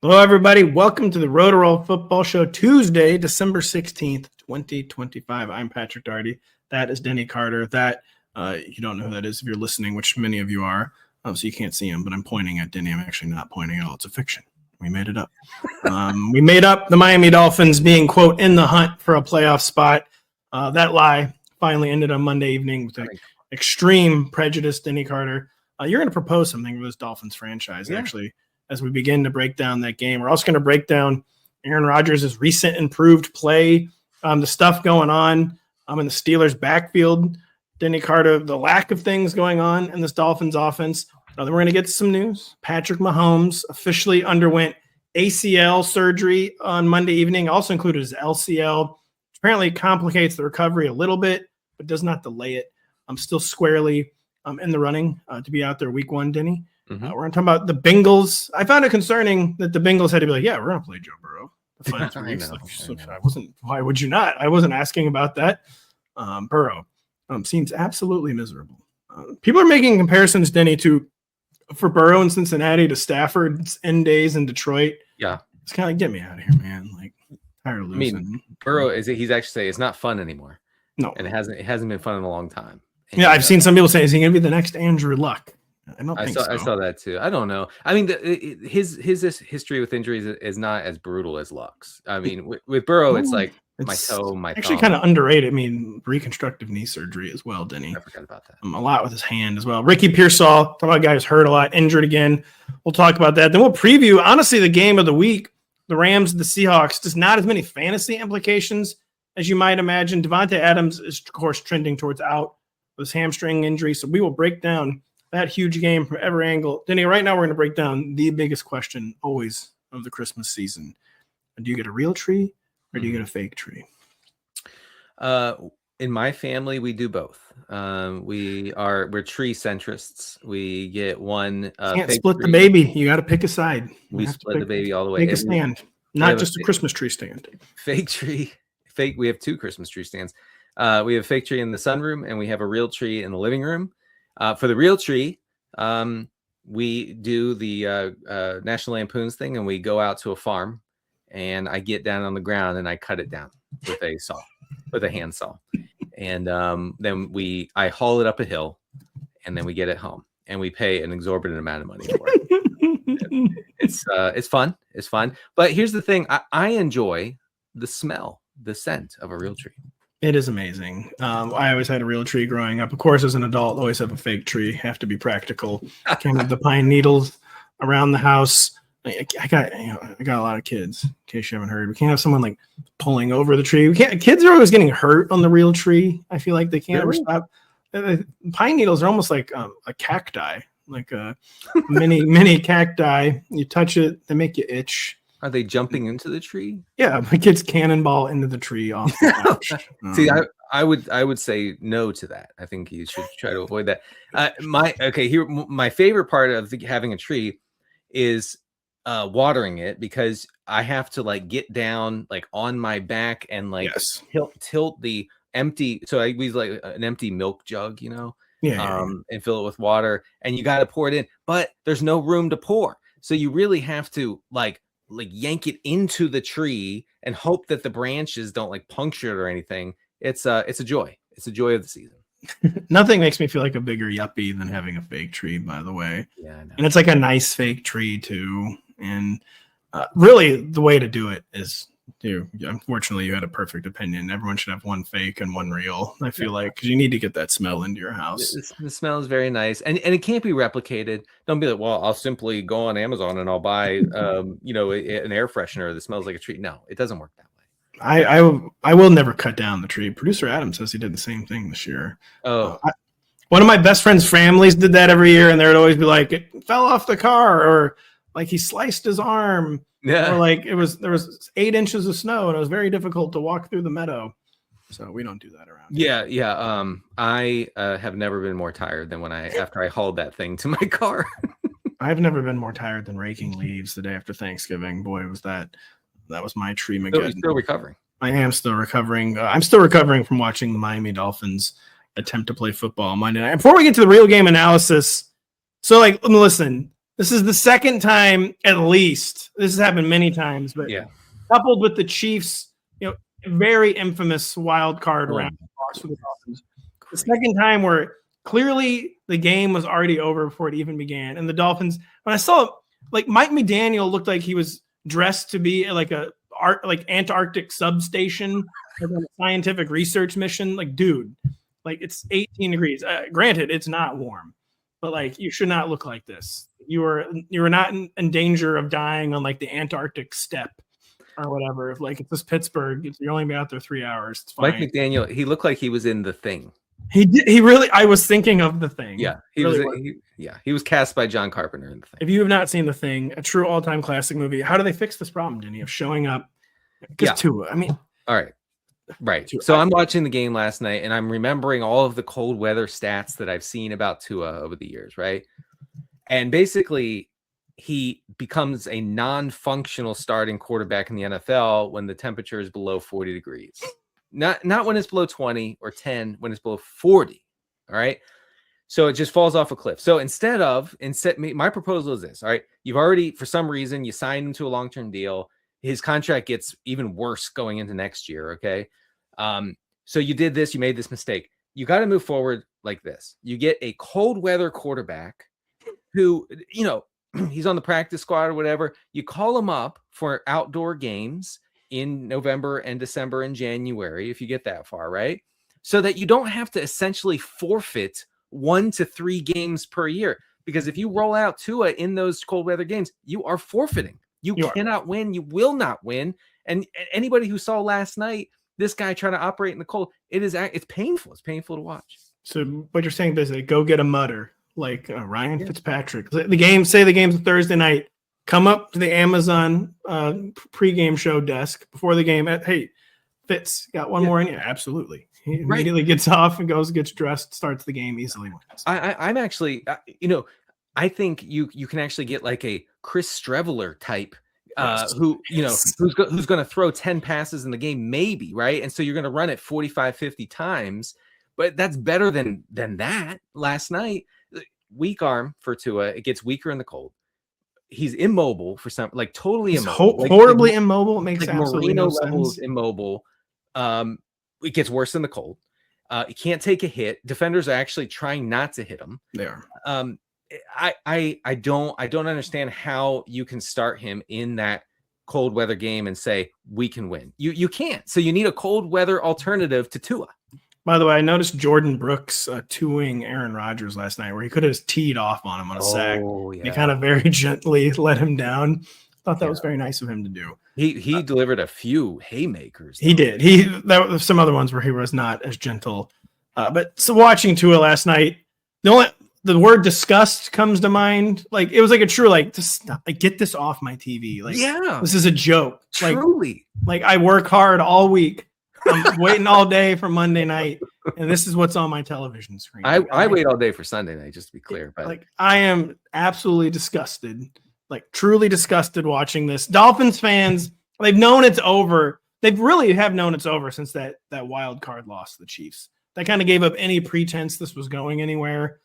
Hello, everybody. Welcome to the Rotoworld Football Show, Tuesday, December 16th, 2025. I'm Patrick Daugherty. That is Denny Carter. That, you don't know who that is if you're listening, which many of you are, so you can't see him, but I'm pointing at Denny. I'm actually not pointing at all. It's a fiction. We made it up. We made up the Miami Dolphins being, quote, in the hunt for a playoff spot. That lie finally ended on Monday evening with an extreme prejudice, Denny Carter. You're going to propose something for this Dolphins franchise, actually, as we begin to break down that game. We're also going to break down Aaron Rodgers' recent improved play, the stuff going on in the Steelers' backfield, Denny Carter, the lack of things going on in this Dolphins offense. Then we're going to get to some news. Patrick Mahomes officially underwent ACL surgery on Monday evening, also included his LCL. Apparently complicates the recovery a little bit, but does not delay it. I'm still squarely in the running to be out there week one, Denny. We're going to talk about the Bengals. I found it concerning that the Bengals had to be like, yeah, we're going to play Joe Burrow. The final 3 weeks. Why would you not? I wasn't asking about that. Burrow seems absolutely miserable. People are making comparisons, Denny, for Burrow in Cincinnati to Stafford's end days in Detroit. Yeah. It's kind of like, get me out of here, man. Like, tired of losing. I mean, Burrow, he's actually saying it's not fun anymore. No. And it hasn't been fun in a long time. And I've seen some people say, is he going to be the next Andrew Luck? I saw that too. I don't know. I mean, his history with injuries is not as brutal as Luck's. I mean, with Burrow, it's like my toe, my thumb. Actually kind of underrated. I mean, reconstructive knee surgery as well, Denny. I forgot about that. A lot with his hand as well. Ricky Pearsall, talk about a guy who's hurt a lot, injured again. We'll talk about that. Then we'll preview, honestly, the game of the week, the Rams and the Seahawks. Just not as many fantasy implications as you might imagine. Davante Adams is, of course, trending towards out with his hamstring injury. So we will break down that huge game from every angle. Denny, right now we're going to break down the biggest question always of the Christmas season. Do you get a real tree or do you get a fake tree? In my family, we do both. We're tree centrists. We get one. Can't split the baby. You got to pick a side. We split the baby all the way. Make a stand, not just a Christmas tree stand. Fake tree. We have 2 Christmas tree stands. We have a fake tree in the sunroom and we have a real tree in the living room. For the real tree, we do the National Lampoon's thing, and we go out to a farm, and I get down on the ground and I cut it down with a saw, with a hand saw, and then I haul it up a hill, and then we get it home, and we pay an exorbitant amount of money for it. It's fun. It's fun. But here's the thing: I enjoy the smell, the scent of a real tree. It is amazing. I always had a real tree growing up. Of course, as an adult, always have a fake tree. Have to be practical. Can't have the pine needles around the house. I got a lot of kids. In case you haven't heard, we can't have someone like pulling over the tree. We can't. Kids are always getting hurt on the real tree. I feel like they can't ever stop. Pine needles are almost like a cacti, like a mini cacti. You touch it, they make you itch. Are they jumping into the tree? Yeah, my kids cannonball into the tree off the couch. See, I would say no to that. I think you should try to avoid that. My favorite part of having a tree is watering it, because I have to like get down like on my back and like tilt the empty. So I use like an empty milk jug, and fill it with water, and you got to pour it in, but there's no room to pour. So you really have to like yank it into the tree and hope that the branches don't like puncture it or anything. It's a joy. It's a joy of the season. Nothing makes me feel like a bigger yuppie than having a fake tree, by the way. Yeah, I know. And it's like a nice fake tree too. And really the way to do it is unfortunately you had a perfect opinion. Everyone should have one fake and one real. I feel like, because you need to get that smell into your house. The smell is very nice, and it can't be replicated. Don't be like, well, I'll simply go on Amazon and I'll buy an air freshener that smells like a tree. No, it doesn't work that way. I will never cut down the tree. Producer Adam says he did the same thing this year. One of my best friend's families did that every year, and there would always be like, it fell off the car, or like he sliced his arm. Yeah. Or like there was 8 inches of snow and it was very difficult to walk through the meadow. So we don't do that around here. Yeah. I have never been more tired than after I hauled that thing to my car. I've never been more tired than raking leaves the day after Thanksgiving. Boy, was that was my tree. So you're still recovering. I am still recovering. I'm still recovering from watching the Miami Dolphins attempt to play football on Monday night. Before we get to the real game analysis, so like, listen, This is the second time, at least. This has happened many times, but coupled with the Chiefs, very infamous wild card round loss for the Dolphins. The second time where clearly the game was already over before it even began, and the Dolphins. When I saw Mike McDaniel looked like he was dressed to be like Antarctic substation, like a scientific research mission. Dude, it's 18 degrees. Granted, it's not warm, but you should not look like this. You were not in danger of dying on the Antarctic steppe or whatever. If it's just Pittsburgh, you're only out there 3 hours. It's fine. Mike McDaniel, he looked like he was in The Thing. He did. He really. I was thinking of The Thing. Yeah, he was cast by John Carpenter in The Thing. If you have not seen The Thing, a true all-time classic movie, how do they fix this problem, Denny, of showing up? Because Tua. I mean, all right. Right. So I'm watching the game last night, and I'm remembering all of the cold weather stats that I've seen about Tua over the years, right? And basically, he becomes a non-functional starting quarterback in the NFL when the temperature is below 40 degrees. Not when it's below 20 or 10, when it's below 40. All right. So it just falls off a cliff. So instead, my proposal is this. All right. You've already, for some reason, you signed him to a long-term deal. His contract gets even worse going into next year. Okay. So you did this, you made this mistake. You got to move forward like this. You get a cold weather quarterback who, he's on the practice squad or whatever. You call him up for outdoor games in November and December and January, if you get that far, right? So that you don't have to essentially forfeit 1 to 3 games per year. Because if you roll out Tua in those cold weather games, you are forfeiting. You cannot win. You will not win. And anybody who saw last night, this guy trying to operate in the cold, it's painful. It's painful to watch. So what you're saying is go get a mutter like Ryan Fitzpatrick. The game's a Thursday night. Come up to the Amazon pregame show desk before the game. Hey, Fitz, got one more in you? Absolutely. He immediately gets off and gets dressed, starts the game easily. I'm actually, I think you can actually get like a Chris Streveler type who's going to throw 10 passes in the game, maybe, right? And so you're going to run it 45, 50 times, but that's better than that. Last night, weak arm for Tua. It gets weaker in the cold. He's immobile for some, totally immobile. Horribly immobile. It makes absolutely no sense. Immobile. It gets worse in the cold. He can't take a hit. Defenders are actually trying not to hit him. They are. I don't understand how you can start him in that cold weather game and say we can win. You can't. So you need a cold weather alternative to Tua. By the way, I noticed Jordan Brooks two-wing Aaron Rodgers last night, where he could have just teed off on him on a sack. Yeah. He kind of very gently let him down. Thought that was very nice of him to do. He delivered a few haymakers. He did. There were some other ones where he was not as gentle. But so watching Tua last night, the word disgust comes to mind. It was a true just get this off my TV. This is a joke. Truly. I work hard all week. I'm waiting all day for Monday night, and this is what's on my television screen. I wait all day for Sunday night, just to be clear. But I am absolutely disgusted, truly disgusted watching this. Dolphins fans, they've known it's over. They really have known it's over since that wild card loss to the Chiefs. That kind of gave up any pretense this was going anywhere.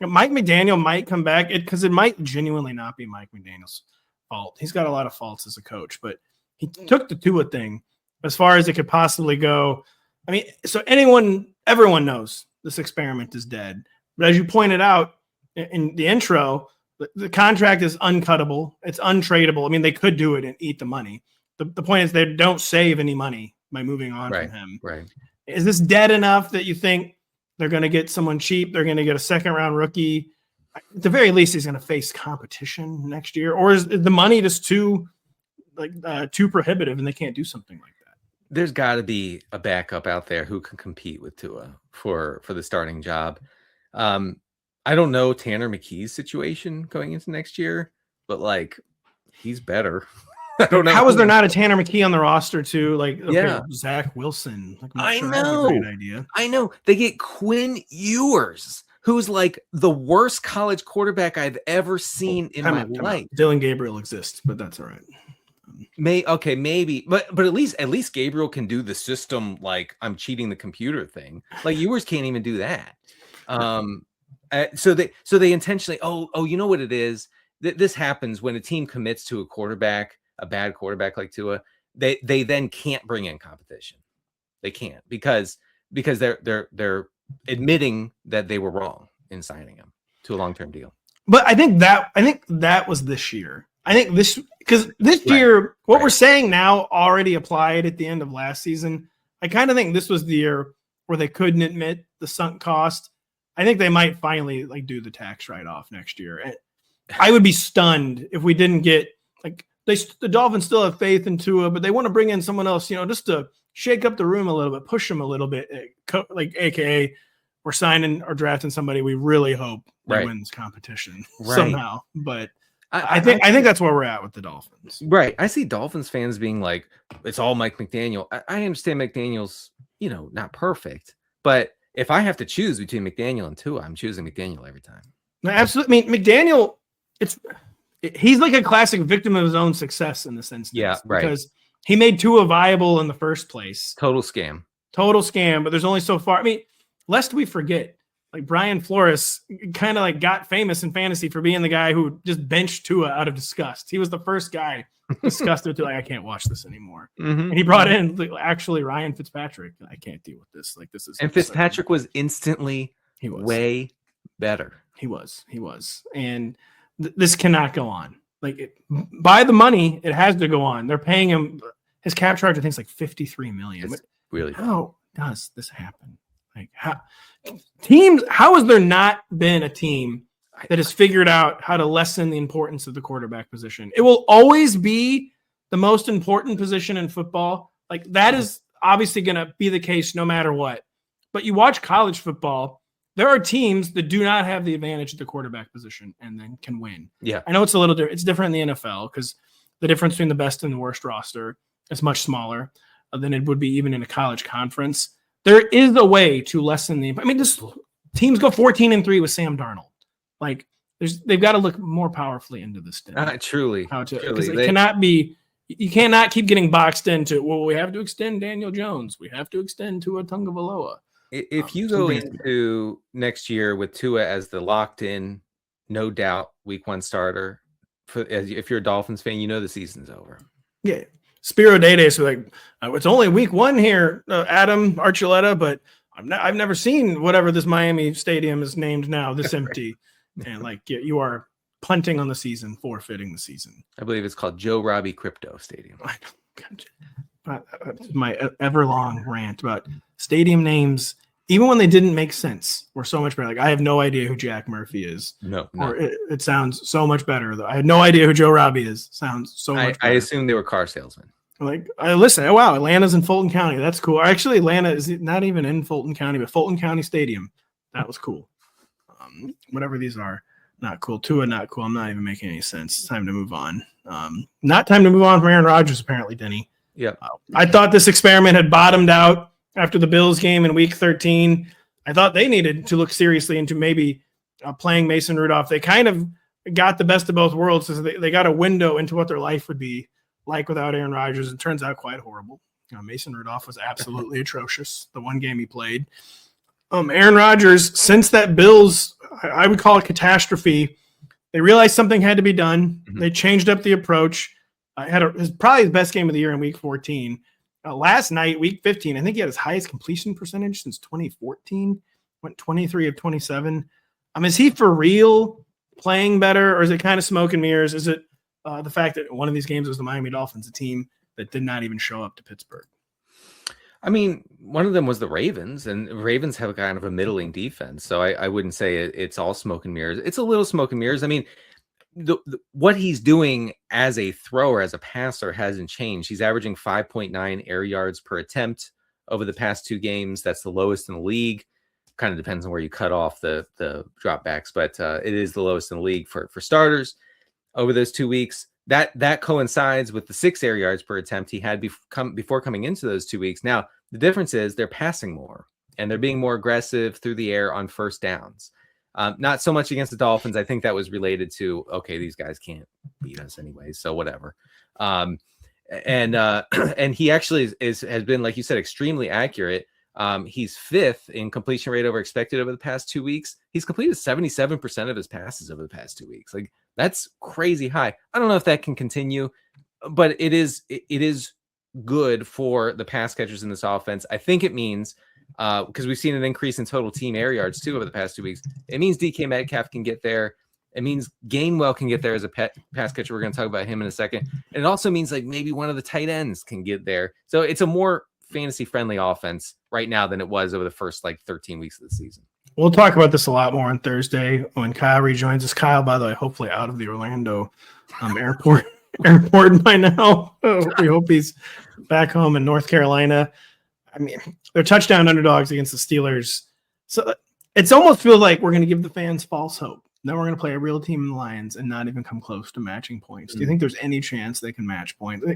Mike McDaniel might come back because it might genuinely not be Mike McDaniel's fault. He's got a lot of faults as a coach, but he took the Tua thing as far as it could possibly go. I mean, so everyone knows this experiment is dead. But as you pointed out in the intro, the contract is uncuttable. It's untradeable. I mean, they could do it and eat the money. The point is they don't save any money by moving on from him. Right. Is this dead enough that you think they're going to get someone cheap? They're going to get a second-round rookie? At the very least, he's going to face competition next year. Or is the money just too prohibitive and they can't do something like that? There's got to be a backup out there who can compete with Tua for the starting job. I don't know Tanner McKee's situation going into next year, but he's better. I don't know. How is there not a Tanner McKee on the roster too? Zach Wilson. I know. That's a great idea. I know. They get Quinn Ewers, who's the worst college quarterback I've ever seen in my life. Dylan Gabriel exists, but that's all right. Maybe, but at least Gabriel can do the system I'm cheating the computer thing. Ewers can't even do that. So they intentionally. You know what it is? this happens when a team commits to a bad quarterback like Tua. They then can't bring in competition. They can't because they're admitting that they were wrong in signing him to a long-term deal. But I think that was this year. I think because this year, what we're saying now already applied at the end of last season. I kind of think this was the year where they couldn't admit the sunk cost. I think they might finally like do the tax write-off next year. And I would be stunned if we didn't get like the Dolphins still have faith in Tua, but they want to bring in someone else, just to shake up the room a little bit, push them a little bit, like AKA we're signing or drafting somebody we really hope wins competition somehow. But I think that's where we're at with the Dolphins. Right. I see Dolphins fans being like, it's all Mike McDaniel. I understand McDaniel's, not perfect, but if I have to choose between McDaniel and Tua, I'm choosing McDaniel every time. No, absolutely. I mean, McDaniel, he's like a classic victim of his own success in this instance. Yeah, right. Because he made Tua viable in the first place. Total scam. But there's only so far. I mean, lest we forget, like Brian Flores kind of like got famous in fantasy for being the guy who just benched Tua out of disgust. He was the first guy disgusted to like, I can't watch this anymore. Mm-hmm. And he brought in actually Ryan Fitzpatrick. I can't deal with this. Like this is. And Fitzpatrick was instantly way better. He was. And this cannot go on. Like by the money, it has to go on. They're paying him. His cap charge, I think, is like $53 million. It's really how does this happen? Like how has there not been a team that has figured out how to lessen the importance of the quarterback position? It will always be the most important position in football. Like that is obviously going to be the case no matter what. But you watch college football, there are teams that do not have the advantage of the quarterback position and then can win. Yeah. I know it's a little different. It's different in the NFL because the difference between the best and the worst roster is much smaller than it would be even in a college conference. There is a way to lessen the. I mean, this teams go 14-3 with Sam Darnold. Like, they've got to look more powerfully into this. Truly, because it cannot be. You cannot keep getting boxed into. Well, we have to extend Daniel Jones. We have to extend Tua Tagovailoa. If you go into next year with Tua as the locked-in, no doubt Week 1 starter, if you're a Dolphins fan, the season's over. Yeah. Spiro Daydays was like, it's only Week 1 here, Adam Archuleta, but I've never seen whatever this Miami stadium is named now, this empty. And like you are punting on the season, forfeiting the season. I believe it's called Joe Robbie Crypto Stadium. I know. My ever-long rant about stadium names, even when they didn't make sense, were so much better. Like I have no idea who Jack Murphy is. No. Or it sounds so much better though. I had no idea who Joe Robbie is. Sounds so much better. I assume they were car salesmen. Like listen, oh wow, Atlanta's in Fulton County. That's cool. Actually, Atlanta is not even in Fulton County, but Fulton County Stadium. That was cool. Whatever these are, not cool. Tua, not cool. I'm not even making any sense. It's time to move on. Not time to move on from Aaron Rodgers, apparently, Denny. Yeah. I thought this experiment had bottomed out after the Bills game in Week 13. I thought they needed to look seriously into maybe playing Mason Rudolph. They kind of got the best of both worlds. So they got a window into what their life would be like without Aaron Rodgers. It turns out quite horrible. Mason Rudolph was absolutely atrocious the one game he played. Aaron Rodgers, since that Bills, I would call it catastrophe, they realized something had to be done. Mm-hmm. They changed up the approach. His probably his best game of the year in Week 14. Last night, Week 15, I think he had his highest completion percentage since 2014. Went 23 of 27. Is he for real playing better, or is it kind of smoke and mirrors? Is it the fact that one of these games was the Miami Dolphins, a team that did not even show up to Pittsburgh? I mean, one of them was the Ravens, and Ravens have kind of a middling defense. So I wouldn't say it's all smoke and mirrors. It's a little smoke and mirrors. I mean, what he's doing as a thrower, as a passer, hasn't changed. He's averaging 5.9 air yards per attempt over the past 2 games. That's the lowest in the league. Kind of depends on where you cut off the dropbacks, but it is the lowest in the league for starters over those 2 weeks. That coincides with the 6 air yards per attempt he had before coming into those 2 weeks. Now, the difference is they're passing more, and they're being more aggressive through the air on first downs. Not so much against the Dolphins. I think that was related to, okay, these guys can't beat us anyway, so whatever. And he actually has been, like you said, extremely accurate. He's 5th in completion rate over expected over the past 2 weeks. He's completed 77% of his passes over the past 2 weeks. Like, that's crazy high. I don't know if that can continue, but it is good for the pass catchers in this offense. I think it means, because we've seen an increase in total team air yards too over the past 2 weeks. It means DK Metcalf can get there. It means Gainwell can get there as a pass catcher. We're going to talk about him in a second. And it also means like maybe one of the tight ends can get there. So it's a more fantasy friendly offense right now than it was over the first like 13 weeks of the season. We'll talk about this a lot more on Thursday when Kyle rejoins us. Kyle, by the way, hopefully out of the Orlando airport by now. We hope he's back home in North Carolina. I mean, they're touchdown underdogs against the Steelers. So it's almost feels like we're going to give the fans false hope. Then we're going to play a real team in the Lions and not even come close to matching points. Do you think there's any chance they can match points?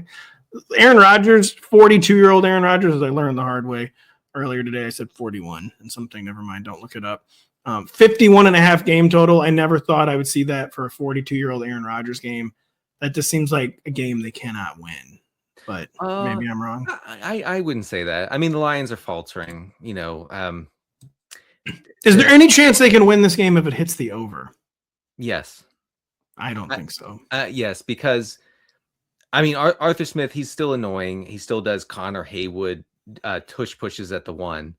Aaron Rodgers, 42-year-old Aaron Rodgers, as I learned the hard way earlier today, I said 41 and something. Never mind. Don't look it up. 51.5 game total. I never thought I would see that for a 42-year-old Aaron Rodgers game. That just seems like a game they cannot win. But maybe I'm wrong. I wouldn't say that. I mean, the Lions are faltering, you know. Is there any chance they can win this game if it hits the over? Yes. I don't think so. Yes, because, I mean, Arthur Smith, he's still annoying. He still does Connor Haywood tush pushes at the one.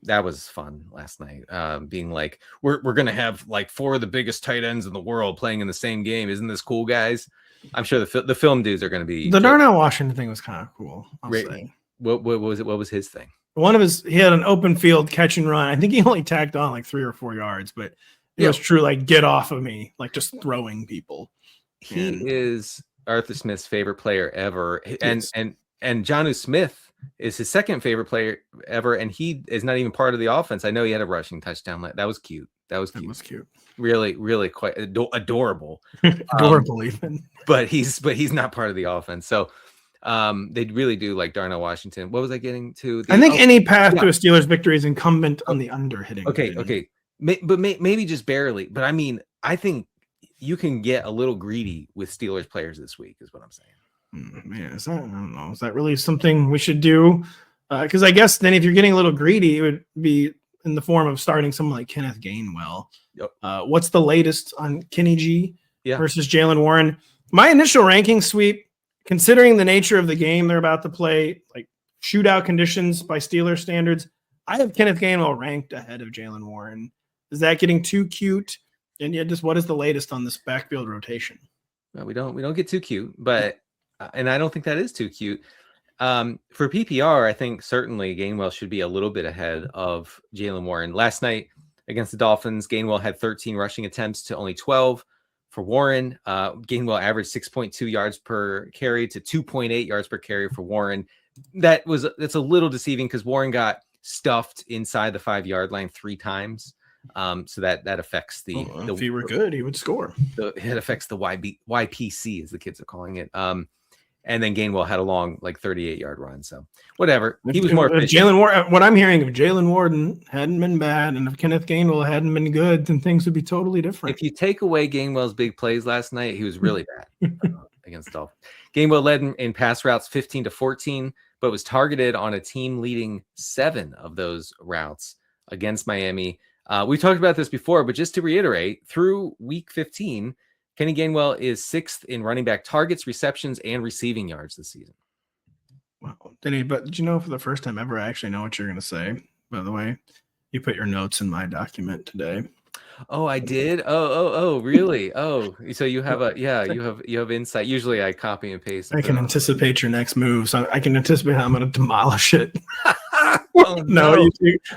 That was fun last night. Being like, we're going to have like 4 of the biggest tight ends in the world playing in the same game. Isn't this cool, guys? I'm sure the film dudes are going to be. The Darnell Washington thing was kind of cool. I'll say. What was it? What was his thing? One of he had an open field catch and run. I think he only tacked on like 3 or 4 yards, but it was true. Like, get off of me, like just throwing people. He is Arthur Smith's favorite player ever. And Jonnu Smith is his second favorite player ever. And he is not even part of the offense. I know he had a rushing touchdown. That was cute. That was cute. Really, really quite adorable. Adorable even. But he's not part of the offense. So they really do like Darnell Washington. What was I getting to? I think any path to a Steelers victory is incumbent on the under hitting. Okay. But maybe just barely. But I mean, I think you can get a little greedy with Steelers players this week, is what I'm saying. Man, I don't know. Is that really something we should do? Because I guess then if you're getting a little greedy, it would be in the form of starting someone like Kenneth Gainwell. Yep. What's the latest on Kenny G versus Jalen Warren? My initial ranking sweep, considering the nature of the game they're about to play, like shootout conditions by Steelers standards, I have Kenneth Gainwell ranked ahead of Jalen Warren. Is that getting too cute? And yet, just what is the latest on this backfield rotation? Well, we don't get too cute, but and I don't think that is too cute. For PPR, I think certainly Gainwell should be a little bit ahead of Jalen Warren. Last night against the Dolphins, Gainwell had 13 rushing attempts to only 12 for Warren. Gainwell averaged 6.2 yards per carry to 2.8 yards per carry for Warren. That's a little deceiving because Warren got stuffed inside the 5-yard line 3 times. So that affects the if he were good, he would score. It affects the YPC, as the kids are calling it. And then Gainwell had a long, like 38-yard run. So whatever. He was more efficient. Jalen Warren, what I'm hearing, if Jalen Warren hadn't been bad and if Kenneth Gainwell hadn't been good, then things would be totally different. If you take away Gainwell's big plays last night, he was really bad against Dolphins. Gainwell led in pass routes 15-14, but was targeted on a team leading 7 of those routes against Miami. We talked about this before, but just to reiterate, through week 15, Kenny Gainwell is 6th in running back targets, receptions, and receiving yards this season. Wow. Denny, but did you know for the first time ever, I actually know what you're going to say, by the way? You put your notes in my document today. Oh, I did? Oh, really? Oh, so you have you have insight. Usually I copy and paste. I can anticipate your next move, so I can anticipate how I'm going to demolish it. Oh, no.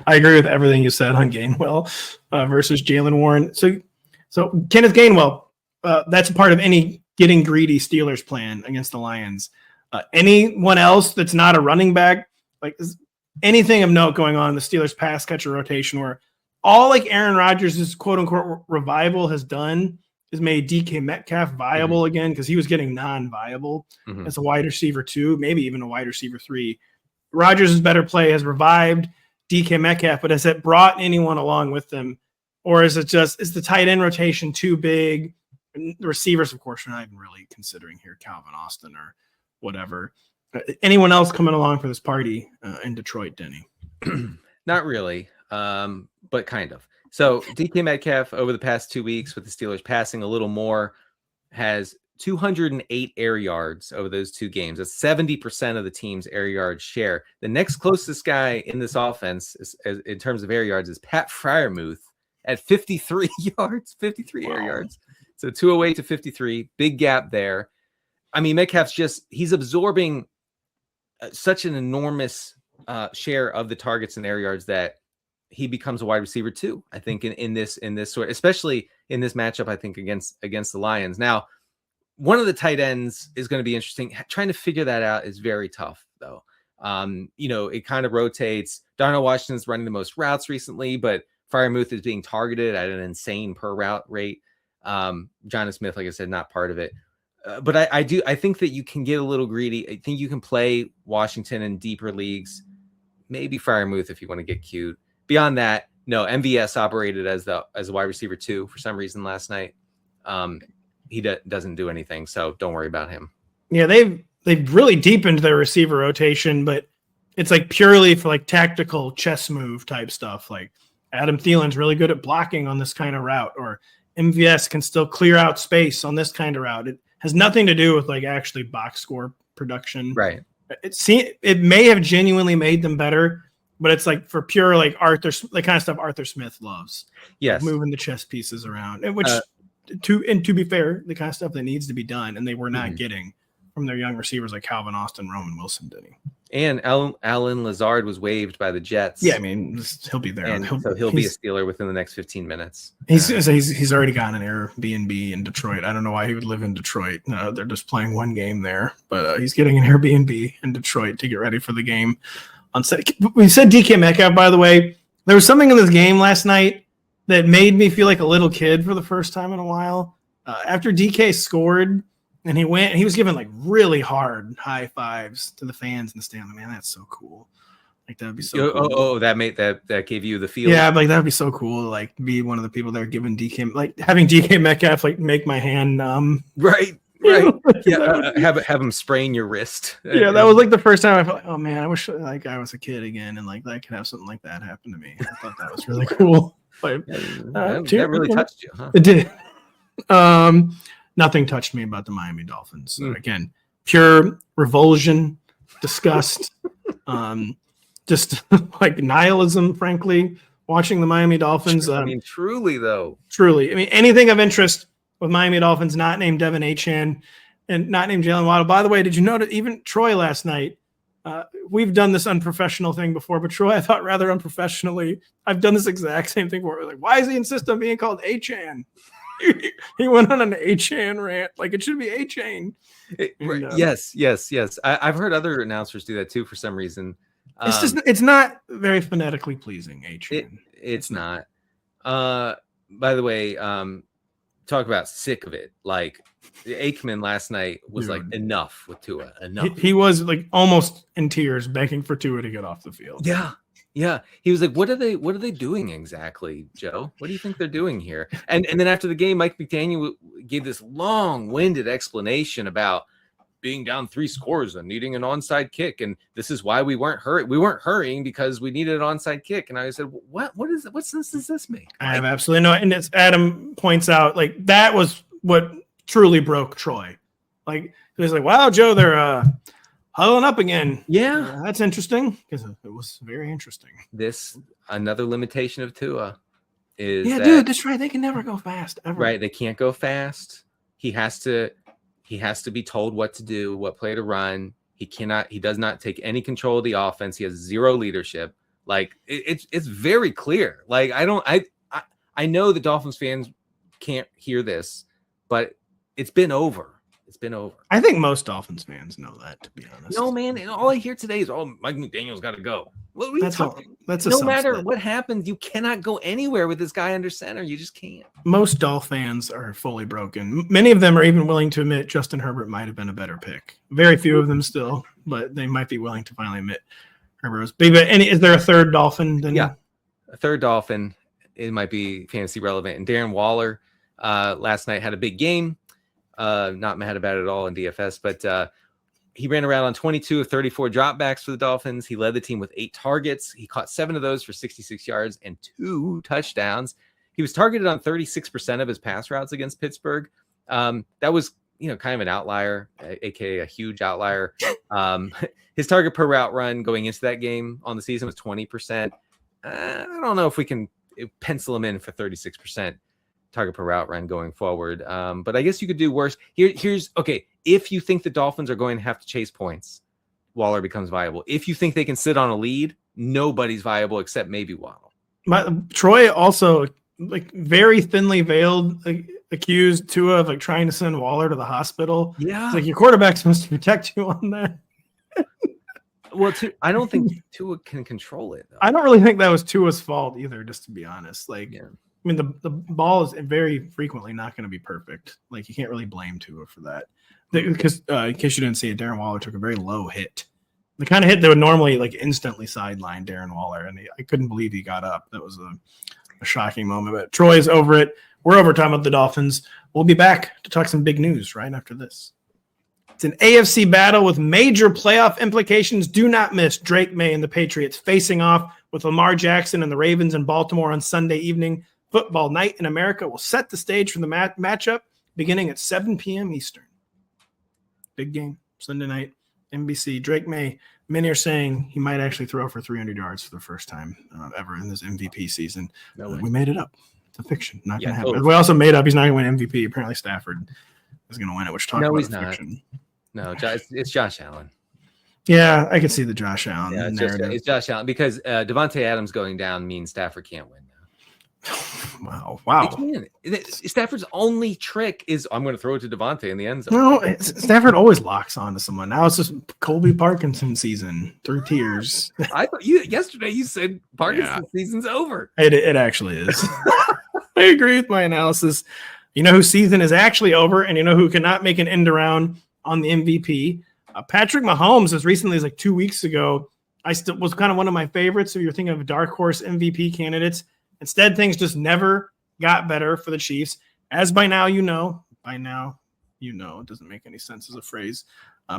I agree with everything you said on Gainwell versus Jalen Warren. So Kenneth Gainwell, that's a part of any getting greedy Steelers plan against the Lions. Anyone else that's not a running back, like anything of note going on in the Steelers pass catcher rotation where all like Aaron Rodgers' quote unquote revival has done is made DK Metcalf viable again because he was getting non-viable as a wide receiver 2, maybe even a wide receiver 3. Rodgers' better play has revived DK Metcalf, but has it brought anyone along with them? Or is the tight end rotation too big? The receivers, of course, are not even really considering here Calvin Austin or whatever. Anyone else coming along for this party in Detroit, Denny? Not really, but kind of. So DK Metcalf over the past 2 weeks with the Steelers passing a little more has 208 air yards over those 2 games. That's 70% of the team's air yard share. The next closest guy in this offense in terms of air yards is Pat Freiermuth at 53 yards, 53 air yards. So 208 to 53, big gap there. I mean, Metcalf's he's absorbing such an enormous share of the targets and air yards that he becomes a wide receiver too. I think in this sort, especially in this matchup, I think against the Lions. Now, one of the tight ends is going to be interesting. Trying to figure that out is very tough, though. It kind of rotates. Darnell Washington's running the most routes recently, but Freiermuth is being targeted at an insane per route rate. Jonnu Smith, like I said, not part of it. But I think that you can get a little greedy. I think you can play Washington in deeper leagues. Maybe Freiermuth if you want to get cute. Beyond that, no. MVS operated as a wide receiver 2 for some reason last night. He doesn't do anything, so don't worry about him. Yeah, they've really deepened their receiver rotation, but it's like purely for like tactical chess move type stuff. Like Adam Thielen's really good at blocking on this kind of route, or MVS can still clear out space on this kind of route. It has nothing to do with like actually box score production. Right. It may have genuinely made them better, but it's like for pure like the kind of stuff Arthur Smith loves. Yes. Like moving the chess pieces around, and to be fair, the kind of stuff that needs to be done, and they were not getting from their young receivers like Calvin Austin, Roman Wilson, Denny. And Alan Lazard was waived by the Jets. Yeah, I mean, he'll be there. And he'll be a Steeler within the next 15 minutes. He's already got an Airbnb in Detroit. I don't know why he would live in Detroit. They're just playing one game there, but he's getting an Airbnb in Detroit to get ready for the game on Saturday. We said DK Metcalf, by the way. There was something in this game last night that made me feel like a little kid for the first time in a while. After DK scored, and he was giving like really hard high fives to the fans in the stand. Man, that's so cool. Like that'd be so cool. That gave you the feel. Yeah, like that'd be so cool. Like be one of the people that are giving DK, like having DK Metcalf like make my hand numb. Right. Yeah, have him sprain your wrist. Yeah, that was like the first time I felt like, oh man, I wish like I was a kid again and like I could have something like that happen to me. I thought that was really cool. But, that really touched you, huh? It did. Nothing touched me about the Miami Dolphins. So again, pure revulsion, disgust, just like nihilism, frankly, watching the Miami Dolphins. Truly, though. Truly. I mean, anything of interest with Miami Dolphins not named Devin Achane and not named Jalen Waddle. By the way, did you notice even Troy last night? We've done this unprofessional thing before, but Troy, I thought rather unprofessionally, I've done this exact same thing where we're like, why does he insist on being called Achane? He went on an Achane rant. Like it should be Achane. Yes. I've heard other announcers do that too for some reason. It's not very phonetically pleasing. Achane. It's not. By the way, talk about sick of it. Like Aikman last night was like enough with Tua. Enough. He was like almost in tears, begging for Tua to get off the field. Yeah. He was like, what are they doing exactly, Joe? What do you think they're doing here? And then after the game, Mike McDaniel gave this long-winded explanation about being down 3 scores and needing an onside kick. And this is why we weren't hurrying because we needed an onside kick. And I said, what sense does this make? I have absolutely no. And it's Adam points out, like, that was what truly broke Troy. Like, he was like, wow, Joe, they're huddling up again. Yeah. That's interesting because it was very interesting. Another limitation of Tua is dude, that's right. They can never go fast ever. Right. They can't go fast. He has to be told what to do, what play to run. He does not take any control of the offense. He has zero leadership. Like it's very clear. Like I know the Dolphins fans can't hear this, but it's been over. It's been over. I think most Dolphins fans know that, to be honest. No, man. And all I hear today is, Mike McDaniel's got to go. What are you talking? That's no matter what happens, you cannot go anywhere with this guy under center. You just can't. Most Dolph fans are fully broken. Many of them are even willing to admit Justin Herbert might have been a better pick. Very few of them still, but they might be willing to finally admit Herbert was big. But is there a third Dolphin? Yeah, a third Dolphin. It might be fantasy relevant. And Darren Waller last night had a big game. Not mad about it at all in DFS, but He ran around on 22 of 34 dropbacks for the Dolphins. He led the team with 8 targets. He caught 7 of those for 66 yards and 2 touchdowns. He was targeted on 36% of his pass routes against Pittsburgh. That was, kind of an outlier, aka a huge outlier. His target per route run going into that game on the season was 20%. I don't know if we can pencil him in for 36% target per route run going forward. But I guess you could do worse. Here's okay. If you think the Dolphins are going to have to chase points, Waller becomes viable. If you think they can sit on a lead, nobody's viable except maybe Waddle. Troy also very thinly veiled accused Tua of trying to send Waller to the hospital. Yeah, it's your quarterback's supposed to protect you on that. Well, I don't think Tua can control it, though. I don't really think that was Tua's fault either, just to be honest. I mean, the ball is very frequently not going to be perfect. You can't really blame Tua for that. Because in case you didn't see it, Darren Waller took a very low hit. The kind of hit that would normally instantly sideline Darren Waller, and I couldn't believe he got up. That was a shocking moment. But Troy's over it. We're over time with the Dolphins. We'll be back to talk some big news right after this. It's an AFC battle with major playoff implications. Do not miss Drake May and the Patriots facing off with Lamar Jackson and the Ravens in Baltimore on Sunday evening. Football night in America will set the stage for the matchup beginning at 7 p.m. Eastern. Big game, Sunday night, NBC. Drake May, many are saying he might actually throw for 300 yards for the first time ever in this MVP season. No, we made it up. It's a fiction. Not going to happen. We also made up he's not going to win MVP. Apparently Stafford is going to win it, which talks about he's not. Fiction. No, it's Josh Allen. Yeah, I can see the Josh Allen narrative. It's Josh Allen because Davante Adams going down means Stafford can't win now. Wow. Stafford's only trick is I'm going to throw it to Davante in the end zone. No, Stafford always locks on to someone. Now it's just Colby Parkinson season through tiers. I thought yesterday you said Parkinson's season's over. It actually is. I agree with my analysis. You know whose season is actually over, and you know who cannot make an end around on the MVP? Patrick Mahomes, as recently as 2 weeks ago, I still was kind of one of my favorites. If you're thinking of dark horse MVP candidates, instead things just never got better for the Chiefs. As by now you know, it doesn't make any sense as a phrase.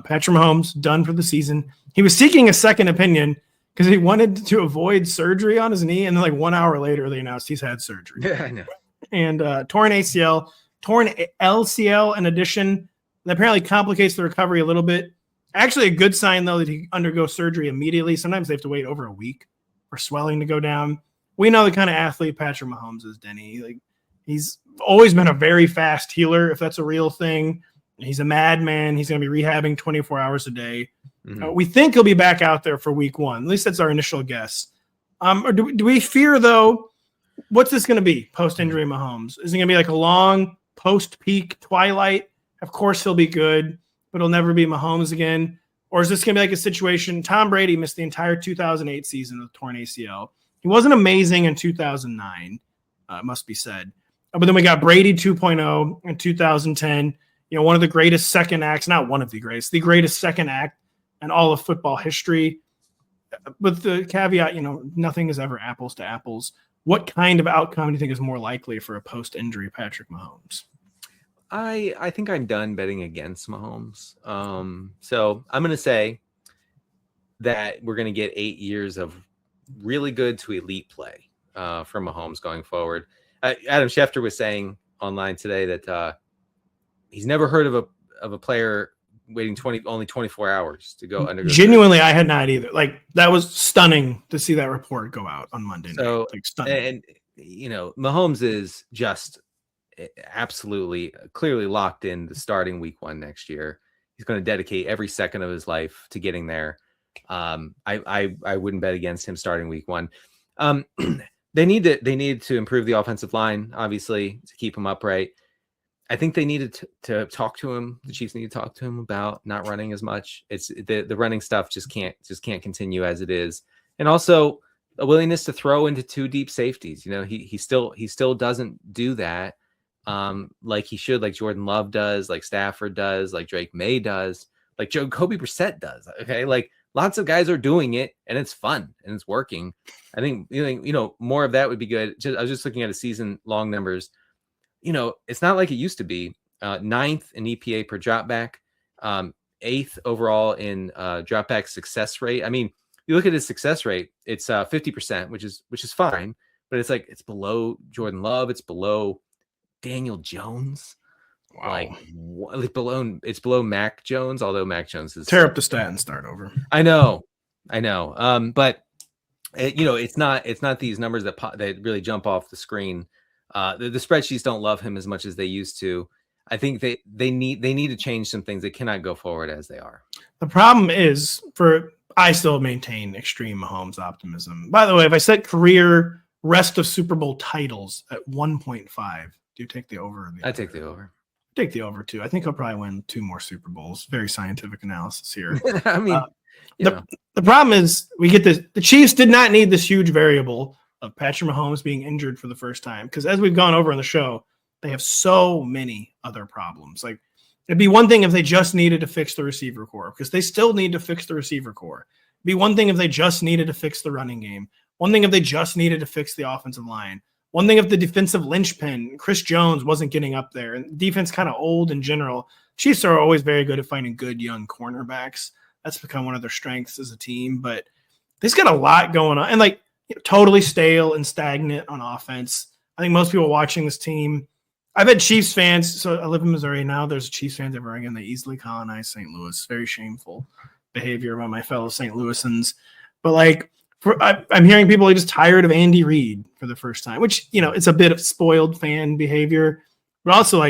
Patrick Mahomes done for the season. He was seeking a second opinion because he wanted to avoid surgery on his knee, and then 1 hour later they announced he's had surgery. Yeah, I know. And torn ACL, torn LCL in addition. That apparently complicates the recovery a little bit. Actually, a good sign, though, that he undergo surgery immediately. Sometimes they have to wait over a week for swelling to go down. We know the kind of athlete Patrick Mahomes is, Denny. He's always been a very fast healer, if that's a real thing. He's a madman. He's going to be rehabbing 24 hours a day. Mm-hmm. We think he'll be back out there for week 1. At least that's our initial guess. Or do we fear, though, what's this going to be post-injury Mahomes? Is it going to be a long post-peak twilight? Of course he'll be good, but he'll never be Mahomes again. Or is this going to be a situation? Tom Brady missed the entire 2008 season with torn ACL. He wasn't amazing in 2009, it must be said. But then we got Brady 2.0 in 2010. One of the greatest second acts, not one of the greatest second act in all of football history. With the caveat, nothing is ever apples to apples. What kind of outcome do you think is more likely for a post-injury Patrick Mahomes? I think I'm done betting against Mahomes. So I'm going to say that we're going to get 8 years of really good to elite play from Mahomes going forward. Adam Schefter was saying online today that he's never heard of a player waiting only 24 hours to go undergo. Genuinely, I had not either. That was stunning to see that report go out on Monday night. Stunning. And Mahomes is just absolutely clearly locked in to starting week 1 next year. He's going to dedicate every second of his life to getting there. I wouldn't bet against him starting week 1. They need to improve the offensive line, obviously, to keep him upright. I think they needed to talk to him. The Chiefs need to talk to him about not running as much. It's the running stuff just can't continue as it is. And also a willingness to throw into 2 deep safeties. He still doesn't do that. Like he should, like Jordan Love does, like Stafford does, like Drake May does, like Jacoby Brissett does. Okay, lots of guys are doing it, and it's fun and it's working. I think more of that would be good. I was just looking at a season-long numbers. It's not like it used to be. 9th in EPA per dropback, 8th overall in dropback success rate. I mean, you look at his success rate, it's 50%, which is fine, but it's like it's below Jordan Love, it's below Daniel Jones. Wow. Like it's below Mac Jones, although Mac Jones is tear up the stat and start over. I know. But it's not these numbers that really jump off the screen. The spreadsheets don't love him as much as they used to. I think they need to change some things. They cannot go forward as they are. The problem is I still maintain extreme Mahomes optimism. By the way, if I set career rest of Super Bowl titles at 1.5, do you take the over? Or the I take the over. Take the over too. I think he'll probably win 2 more Super Bowls. Very scientific analysis here. I mean, the problem is we get this. The Chiefs did not need this huge variable of Patrick Mahomes being injured for the first time, because as we've gone over on the show, they have so many other problems. Like, it'd be one thing if they just needed to fix the receiver core, because they still need to fix the receiver core. It'd be one thing if they just needed to fix the running game. One thing if they just needed to fix the offensive line. One thing if the defensive linchpin, Chris Jones, wasn't getting up there, and defense kind of old in general. Chiefs are always very good at finding good young cornerbacks. That's become one of their strengths as a team, but they've got a lot going on, and totally stale and stagnant on offense. I think most people watching this team, I've had Chiefs fans. So I live in Missouri now. There's Chiefs fans everywhere again. They easily colonized St. Louis. Very shameful behavior by my fellow St. Louisans. But I'm hearing people are just tired of Andy Reid for the first time, which, it's a bit of spoiled fan behavior, but also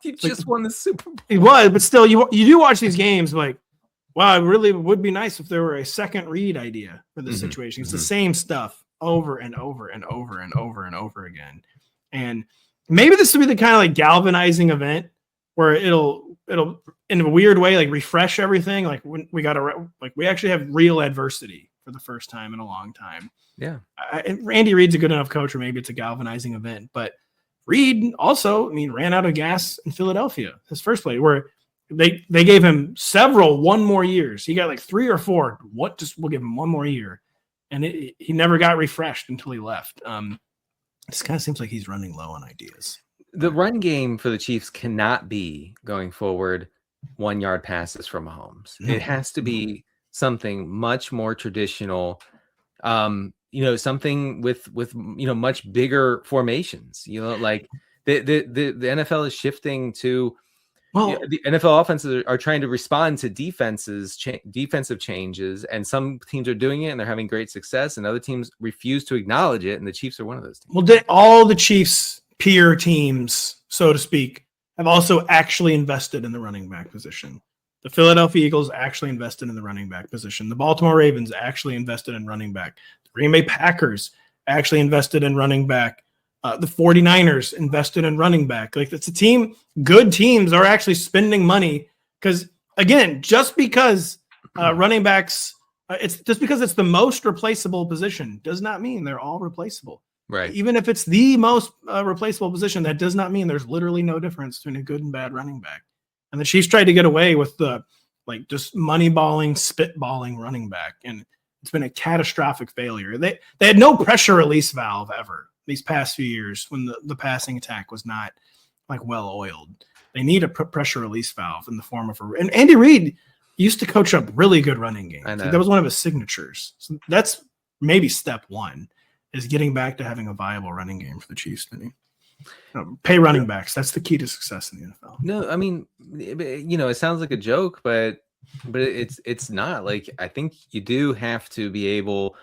he just won the Super Bowl. He was, but still you do watch these games wow, it really would be nice if there were a second Reid idea for this situation. It's the same stuff over and over and over and over and over again. And maybe this will be the kind of galvanizing event where it'll in a weird way, refresh everything. When we actually have real adversity for the first time in a long time. Yeah. Andy Reid's a good enough coach, or maybe it's a galvanizing event, but Reid also, ran out of gas in Philadelphia, his first play, where they gave him several 1 more years. He got 3 or 4. We'll give him 1 more year. And he never got refreshed until he left. This kind of seems like he's running low on ideas. The run game for the Chiefs cannot be going forward 1-yard passes from Mahomes. It has to be something much more traditional, something with much bigger formations. The NFL is shifting to. Well, the NFL offenses are trying to respond to defensive changes, and some teams are doing it and they're having great success, and other teams refuse to acknowledge it, and the Chiefs are one of those teams. Well, all the Chiefs' peer teams, so to speak, have also actually invested in the running back position. The Philadelphia Eagles actually invested in the running back position. The Baltimore Ravens actually invested in running back. The Green Bay Packers actually invested in running back. The 49ers invested in running back. It's a team. Good teams are actually spending money because, again, just because running backs, it's just because it's the most replaceable position does not mean they're all replaceable. Right. Even if it's the most replaceable position, that does not mean there's literally no difference between a good and bad running back. And the Chiefs tried to get away with the just moneyballing, spitballing running back, and it's been a catastrophic failure. They had no pressure release valve ever these past few years when the passing attack was not well oiled. They need a pressure release valve in the form of and Andy Reid used to coach up really good running games. That was one of his signatures. So that's maybe step 1 is getting back to having a viable running game for the Chiefs. Pay running backs. That's the key to success in the NFL. No, I mean, it sounds like a joke, but it's not. I think you do have to be able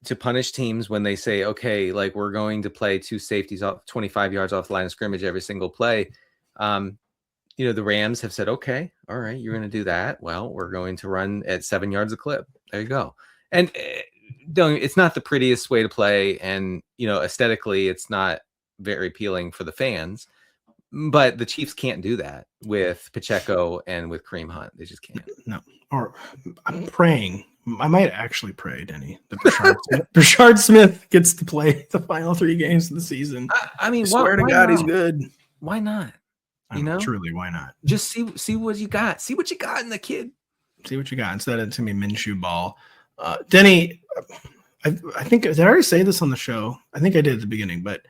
to punish teams when they say, okay, we're going to play 2 safeties off 25 yards off the line of scrimmage every single play. The Rams have said, okay, all right, you're going to do that. Well, we're going to run at 7 yards a clip. There you go. And it's not the prettiest way to play. And, aesthetically, it's not very appealing for the fans. But the Chiefs can't do that with Pacheco and with Kareem Hunt. They just can't. No. Or I'm praying. I might actually pray, Denny, that Brashard Smith gets to play the final 3 games of the season. I swear to God, he's good. Why not? Truly, why not? Just see what you got. See what you got in the kid. See what you got instead of Timmy Minshew ball. Denny, I think, did I already say this on the show? I think I did at the beginning, but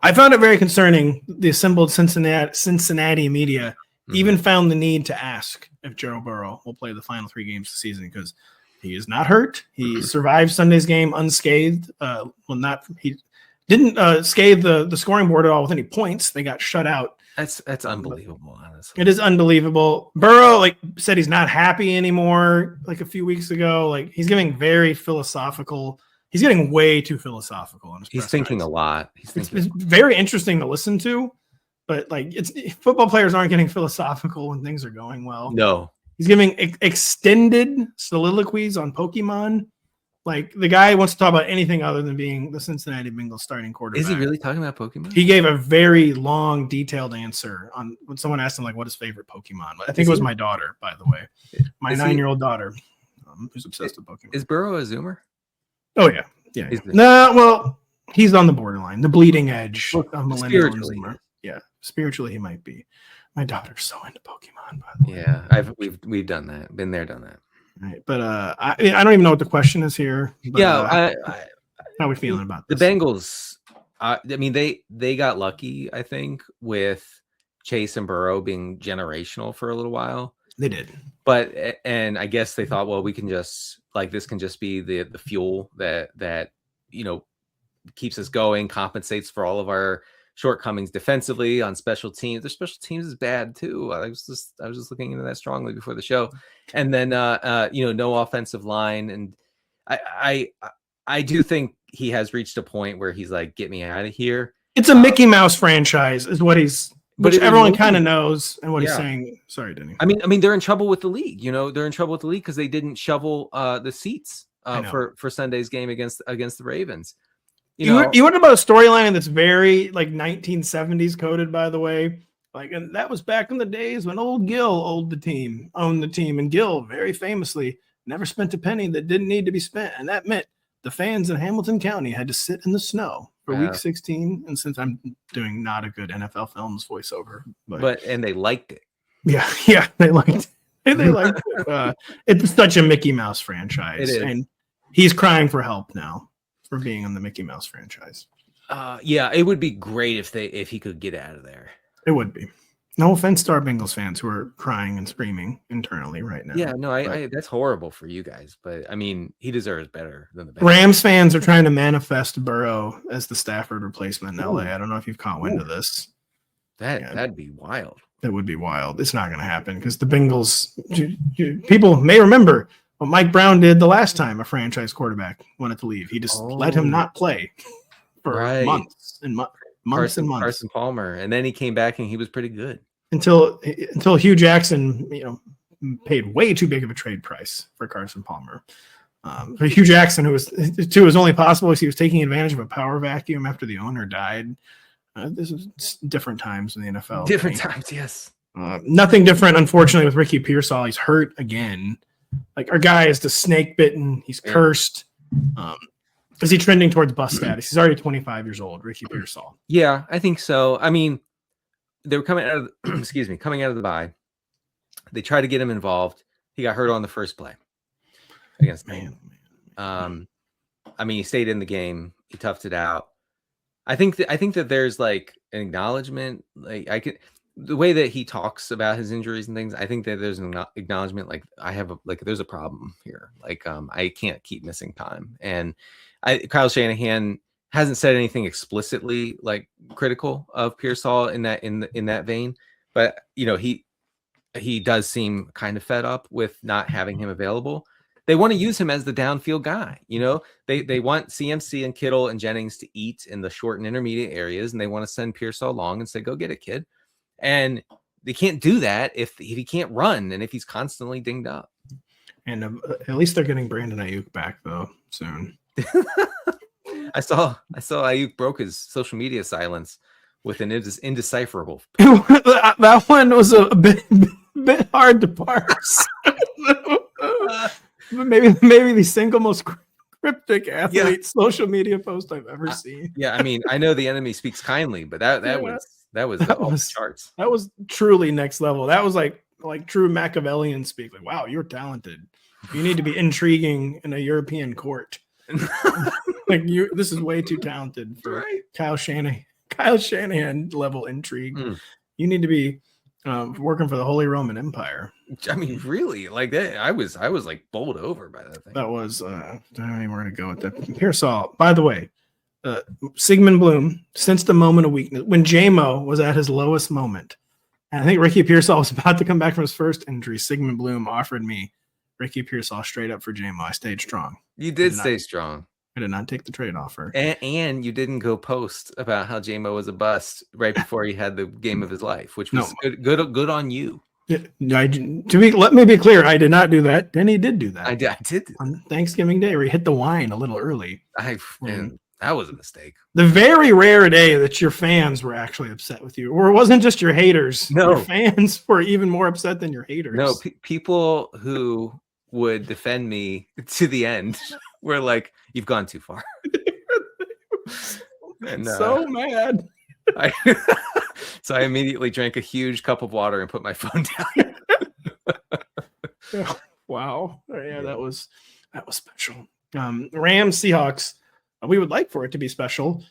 I found it very concerning. The assembled Cincinnati media even found the need to ask if Joe Burrow will play the final 3 games of the season because he is not hurt. He survived Sunday's game unscathed. He didn't scathe the scoring board at all with any points. They got shut out. That's unbelievable, honestly. It is unbelievable. Burrow said he's not happy anymore a few weeks ago. He's giving very philosophical. He's getting way too philosophical on his He's thinking a lot. It's very interesting to listen to, but football players aren't getting philosophical when things are going well. No. He's giving extended soliloquies on Pokemon. The guy wants to talk about anything other than being the Cincinnati Bengals starting quarterback. Is he really talking about Pokemon? He gave a very long, detailed answer on when someone asked him what his favorite Pokemon. I think it was my daughter, by the way, my 9-year-old daughter, who's obsessed with Pokemon. Is Burrow a Zoomer? Oh yeah. No, well, he's on the borderline, the bleeding edge of millennial Zoomer. Yeah, spiritually he might be. My daughter's so into Pokemon, by the way. Yeah, we've done that. Been there, done that. Right, but I don't even know what the question is here. But, how are we feeling about this? The Bengals? I mean, they got lucky, I think, with Chase and Burrow being generational for a little while. They did, and I guess they thought, well, we can just this can just be the fuel that keeps us going, compensates for all of our shortcomings defensively on special teams. Their special teams is bad too. I was just looking into that strongly before the show, and then no offensive line, and I do think he has reached a point where he's like, get me out of here. It's a Mickey Mouse franchise, is what he's. Which everyone kind of knows, and what he's saying. Sorry, Denny. I mean, they're in trouble with the league. They're in trouble with the league because they didn't shovel the seats for Sunday's game against the Ravens. You wonder about a storyline that's very 1970s coded, by the way. And that was back in the days when old Gil owned the team, and Gil very famously never spent a penny that didn't need to be spent, and that meant the fans in Hamilton County had to sit in the snow for week 16. And since I'm doing not a good NFL Films voiceover, and they liked it. Yeah, they liked it. They liked it. It's such a Mickey Mouse franchise, and he's crying for help now for being on the Mickey Mouse franchise. It would be great if he could get out of there. It would be. No offense to our Bengals fans who are crying and screaming internally right now. Yeah, no, I that's horrible for you guys, but I mean, he deserves better than the Bengals. Rams fans are trying to manifest Burrow as the Stafford replation in LA. I don't know if you've caught wind of this. That'd be wild. That would be wild. It's not going to happen because the Bengals, people may remember what Mike Brown did the last time a franchise quarterback wanted to leave. He just let him not play for months and months. Carson Palmer, and then he came back and he was pretty good until Hugh Jackson, paid way too big of a trade price for Carson Palmer. Hugh Jackson, who was only possible because he was taking advantage of a power vacuum after the owner died. This is different times in the NFL. Different times, yes. Nothing different, unfortunately, with Ricky Pearsall. He's hurt again. Our guy is the snake bitten. He's cursed. Is he trending towards bust status? He's already 25 years old, Ricky Pearsall. Yeah, I think so. I mean, they were coming out of coming out of the bye. They tried to get him involved. He got hurt on the first play against man. I mean, he stayed in the game. He toughed it out. I think that there's an acknowledgement. The way that he talks about his injuries and things, I think that there's an acknowledgement. There's a problem here. I can't keep missing time. And Kyle Shanahan hasn't said anything explicitly critical of Pearsall in that vein, but he does seem kind of fed up with not having him available. They want to use him as the downfield guy. They want CMC and Kittle and Jennings to eat in the short and intermediate areas, and they want to send Pearsall long and say, go get it, kid. And they can't do that if he can't run and if he's constantly dinged up. And at least they're getting Brandon Ayuk back though soon. I saw Ayuk broke his social media silence with an indecipherable. That one was a bit hard to parse. Maybe the single most cryptic athlete social media post I've ever seen. Yeah, I mean, I know the enemy speaks kindly, but that was off the charts. That was truly next level. That was like true Machiavellian speak. Like, wow, you're talented. You need to be intriguing in a European court. This is way too talented for Kyle Shanahan level intrigue. You need to be working for the Holy Roman Empire. I mean, really, like that. I was like bowled over by that thing. That was I don't even where to go with that. Pearsall, by the way, Sigmund Bloom, since the moment of weakness, when JMO was at his lowest moment, and I think Ricky Pearsall was about to come back from his first injury, Sigmund Bloom offered me Ricky Pearsall straight up for JMO. I stayed strong. You did stay strong. I did not take the trade offer. And you didn't go post about how JMO was a bust right before he had the game of his life, which was good on you. Let me be clear. I did not do that. Denny did do that. I did on Thanksgiving Day, where he hit the wine a little early. That was a mistake. The very rare day that your fans were actually upset with you, or it wasn't just your haters. No, your fans were even more upset than your haters. No, people who would defend me to the end were like, "You've gone too far." And so mad. So I immediately drank a huge cup of water and put my phone down. Wow. Yeah, that was special. Rams-Seahawks, we would like for it to be special.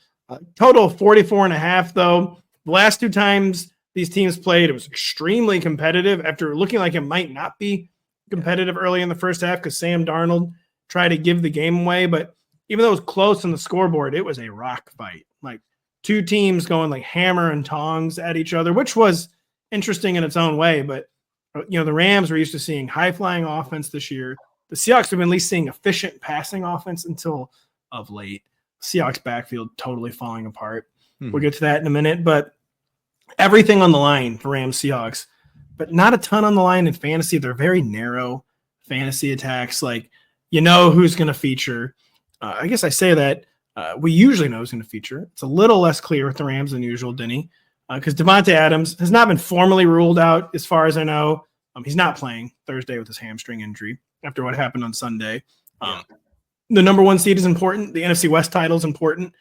Total 44.5, though. The last two times these teams played, it was extremely competitive after looking like it might not be competitive early in the first half because Sam Darnold tried to give the game away. But even though it was close on the scoreboard, it was a rock fight. Like two teams going like hammer and tongs at each other, which was interesting in its own way. But, the Rams were used to seeing high-flying offense this year. The Seahawks have been at least seeing efficient passing offense until of late. Seahawks backfield totally falling apart. We'll get to that in a minute. But everything on the line for Rams-Seahawks, but not a ton on the line in fantasy. They're very narrow fantasy attacks. Like, who's going to feature. I guess I say that. We usually know who's going to feature. It's a little less clear with the Rams than usual, Denny, because Davante Adams has not been formally ruled out as far as I know. He's not playing Thursday with his hamstring injury after what happened on Sunday. The number one seed is important. The NFC West title is important.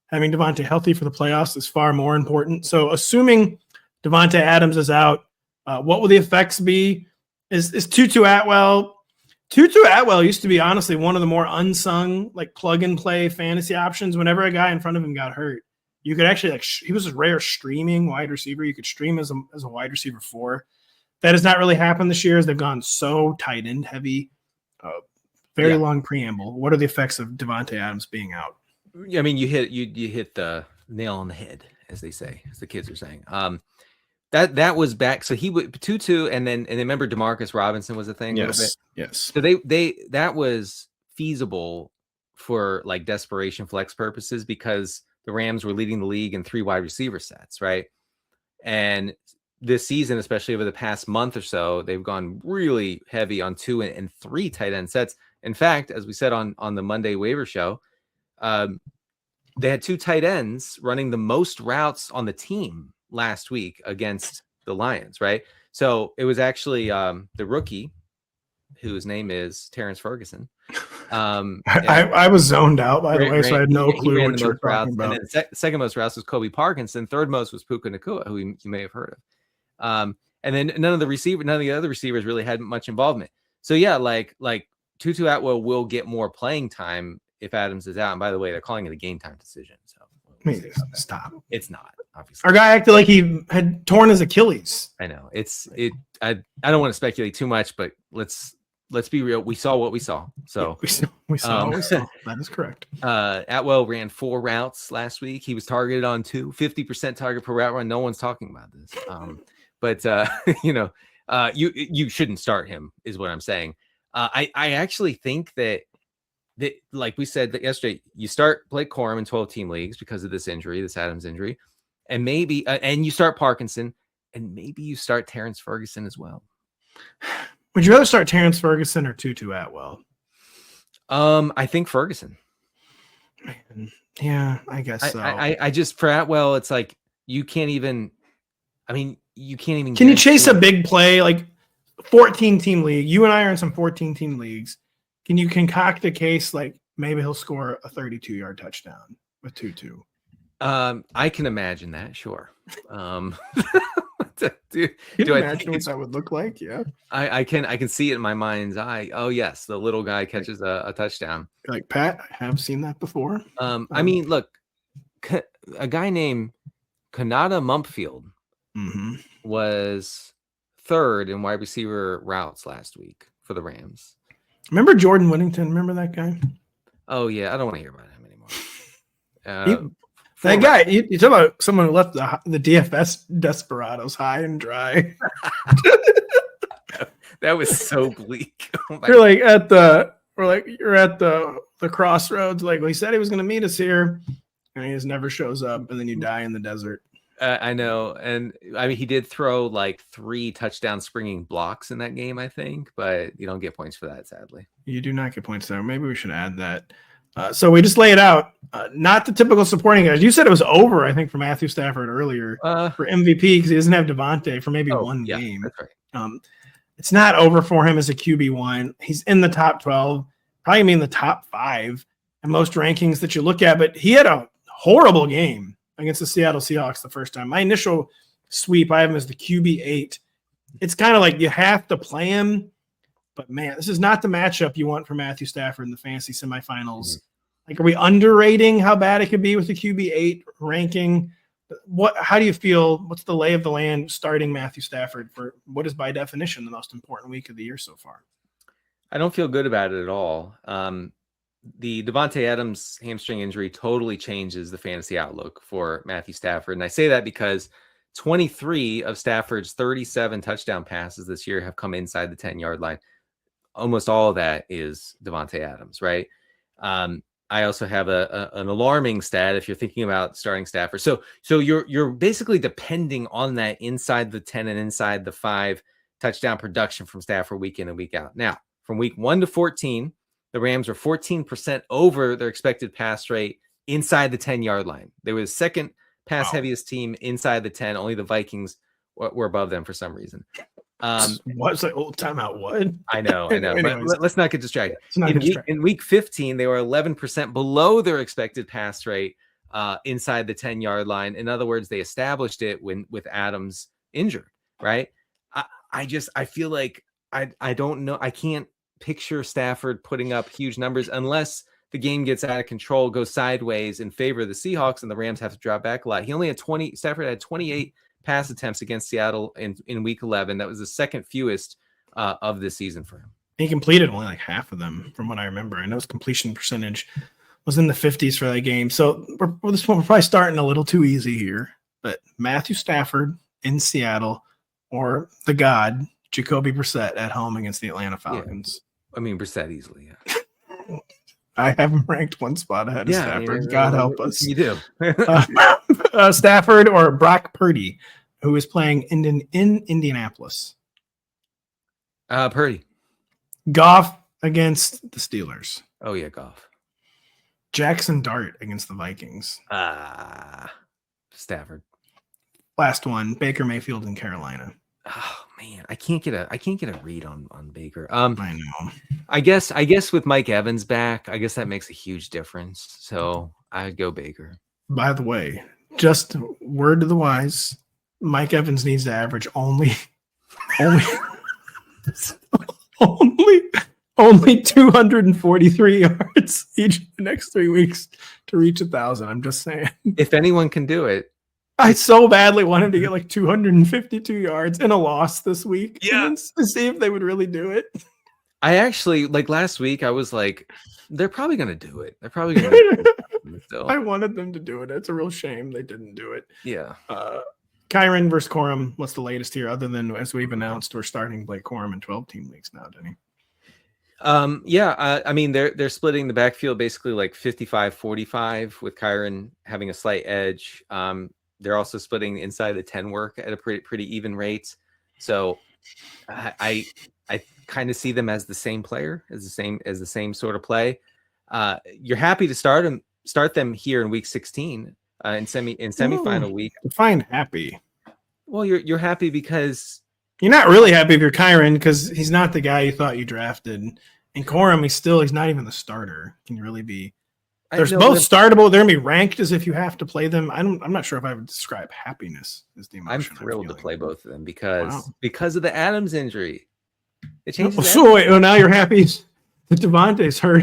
Having Davante healthy for the playoffs is far more important. So assuming Davante Adams is out, what will the effects be? Is Tutu Atwell? Tutu Atwell used to be honestly one of the more unsung, like plug and play fantasy options. Whenever a guy in front of him got hurt, you could actually he was a rare streaming wide receiver. You could stream as a wide receiver 4. That has not really happened this year as they've gone so tight end heavy. Very long preamble. What are the effects of Davante Adams being out? I mean, you hit the nail on the head, as they say, as the kids are saying. That was back. So he would Tutu, and remember DeMarcus Robinson was a thing. Yes. So that was feasible for like desperation flex purposes because the Rams were leading the league in 3 wide receiver sets, right? And this season, especially over the past month or so, they've gone really heavy on 2 and 3 tight end sets. In fact, as we said on the Monday waiver show, they had 2 tight ends running the most routes on the team last week against the Lions, right? So it was actually the rookie, whose name is Terrence Ferguson. I was zoned out, by the way, so I had no clue what you were talking about. And then second most routes was Kobe Parkinson. Third most was Puka Nacua, who you may have heard of. And then none of the other receivers really had much involvement. So yeah, like Tutu Atwell will get more playing time if Adams is out. And by the way, they're calling it a game time decision. So stop. It's not, obviously. Our guy acted like he had torn his Achilles. I know. I don't want to speculate too much, but let's be real. We saw what we saw. So we saw what we saw. That is correct. Atwell ran 4 routes last week. He was targeted on 2, 50% target per route run. No one's talking about this. But you shouldn't start him, is what I'm saying. I actually think that like we said yesterday, you start Blake Corum in 12-team leagues because of this Adams injury, and maybe and you start Parkinson, and maybe you start Terrence Ferguson as well. Would you rather start Terrence Ferguson or Tutu Atwell? I think Ferguson. Man, yeah, I guess so. I just for Atwell, it's like you can't even. I mean, you can't even. Can you chase a big play like 14-team league? You and I are in some 14-team leagues. Can you concoct a case like maybe he'll score a 32-yard touchdown with Tutu? I can imagine that, sure. Do I imagine what that would look like? Yeah, I can see it in my mind's eye. Oh yes, the little guy catches a touchdown. Like Pat, I have seen that before. I mean, look, a guy named Kanata Mumpfield was third in wide receiver routes last week for the Rams. Remember Jordan Whittington? Remember that guy? Oh, yeah. I don't want to hear about him anymore. That guy, you talk about someone who left the DFS desperados high and dry. That was so bleak. Oh you're at the crossroads. Like, well, he said he was going to meet us here, and he just never shows up, and then you die in the desert. I know, and I mean, he did throw like 3 touchdown springing blocks in that game, I think, but you don't get points for that, sadly. You do not get points there. Maybe we should add that. So we just lay it out. Not the typical supporting guys. You said it was over, I think, for Matthew Stafford earlier for MVP because he doesn't have Davante for maybe one game. That's right. It's not over for him as a QB1. He's in the top 12, probably in the top 5 in most rankings that you look at, but he had a horrible game against the Seattle Seahawks the first time. My initial sweep, I have him as the QB8. It's kind of like you have to play him, but man, this is not the matchup you want for Matthew Stafford in the fantasy semifinals. Like, are we underrating how bad it could be with the QB8 ranking? How do you feel? What's the lay of the land starting Matthew Stafford for what is by definition the most important week of the year so far? I don't feel good about it at all. The Davante Adams hamstring injury totally changes the fantasy outlook for Matthew Stafford. And I say that because 23 of Stafford's 37 touchdown passes this year have come inside the 10-yard line. Almost all of that is Davante Adams, right? I also have an alarming stat if you're thinking about starting Stafford. So you're basically depending on that inside the 10 and inside the 5 touchdown production from Stafford week in and week out. Now, from week 1 to 14, the Rams were 14% over their expected pass rate inside the 10-yard line. They were the second pass heaviest team inside the 10. Only the Vikings were above them for some reason. What's like old timeout? What? I know. But let's not get distracted. In week 15, they were 11% below their expected pass rate inside the 10-yard line. In other words, they established it with Adams injured, right? I feel like I don't know. I can't picture Stafford putting up huge numbers unless the game gets out of control, goes sideways in favor of the Seahawks, and the Rams have to drop back a lot. Stafford had 28 pass attempts against Seattle in week 11. That was the second fewest of this season for him. He completed only like half of them from what I remember. I know his completion percentage was in the 50s for that game. So we're probably starting a little too easy here. But Matthew Stafford in Seattle or the God, Jacoby Brissett at home against the Atlanta Falcons. Yeah. I mean, Brissett easily, yeah. I have him ranked one spot ahead of Stafford. God help us. You do. Stafford or Brock Purdy, who is playing in Indianapolis. Purdy. Goff against the Steelers. Oh, yeah, Goff. Jackson Dart against the Vikings. Stafford. Last one, Baker Mayfield in Carolina. Oh man, I can't get a read on Baker. I know. I guess with Mike Evans back, I guess that makes a huge difference. So I'd go Baker. By the way, just word to the wise, Mike Evans needs to average only 243 yards each of the next 3 weeks to reach 1,000. I'm just saying. If anyone can do it. I so badly want him to get like 252 yards in a loss this week. Yeah. To see if they would really do it. I actually, like last week, I was like, they're probably going to do it. They're probably going to do it still. I wanted them to do it. It's a real shame they didn't do it. Yeah. Kyron versus Corum. What's the latest here? Other than, as we've announced, we're starting Blake Corum in 12-team leagues now, Denny. I mean, they're splitting the backfield basically like 55-45 with Kyron having a slight edge. They're also splitting inside the 10 work at a pretty even rate. So I kind of see them as the same player, as the same sort of play. You're happy to start them here in week 16 in semifinal week. Define happy. Well, you're happy because you're not really happy if you're Kyron because he's not the guy you thought you drafted. And Corum, he's not even the starter. Can you really be? They're both startable. They're going to be ranked as if you have to play them. I'm not sure if I would describe happiness as the emotion. I'm thrilled to play both of them because of the Adams injury. It changes. So wait, now you're happy that Davante's hurt.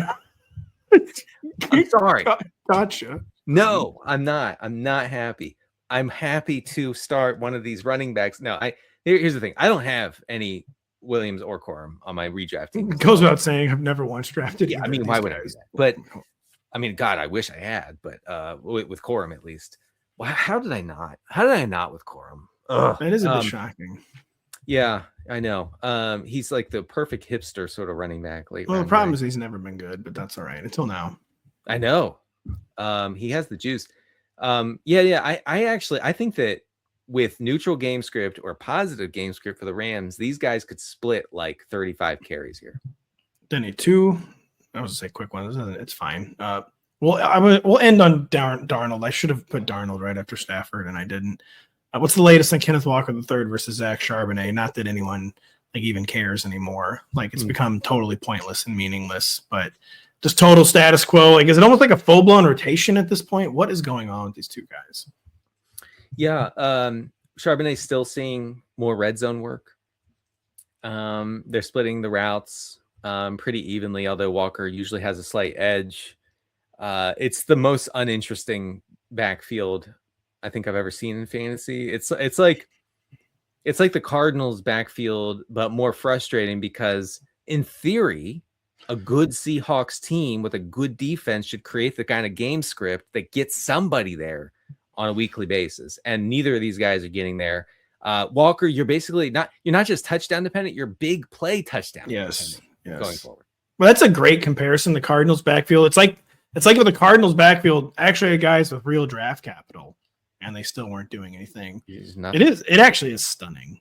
I'm sorry. Gotcha. No, I'm not. I'm not happy. I'm happy to start one of these running backs. No, here's the thing. I don't have any Williams or Corum on my redraft team. It goes without saying, I've never once drafted. Yeah, I mean, why would I do that? But I mean, God, I wish I had. But with Corum at least. Well, how did I not? How did I not with Corum? That is a bit shocking. Yeah, I know. He's like the perfect hipster sort of running back. Well, the problem is he's never been good, but that's all right until now. I know. He has the juice. I think that with neutral game script or positive game script for the Rams, these guys could split like 35 carries here. Denny, I was gonna say quick one. It's fine. We'll end on Darnold. I should have put Darnold right after Stafford, and I didn't. What's the latest on Kenneth Walker III versus Zach Charbonnet? Not that anyone like even cares anymore. Like it's become totally pointless and meaningless. But just total status quo. Like is it almost like a full blown rotation at this point? What is going on with these two guys? Yeah, Charbonnet's still seeing more red zone work. They're splitting the routes pretty evenly, although Walker usually has a slight edge. It's the most uninteresting backfield I think I've ever seen in fantasy. It's like the Cardinals backfield, but more frustrating because in theory, a good Seahawks team with a good defense should create the kind of game script that gets somebody there on a weekly basis. And neither of these guys are getting there. Walker, you're not just touchdown dependent, you're big play touchdown yes. Going forward. Well, that's a great comparison. The Cardinals backfield. It's like with the Cardinals backfield actually had guys with real draft capital. And they still weren't doing anything. It actually is stunning.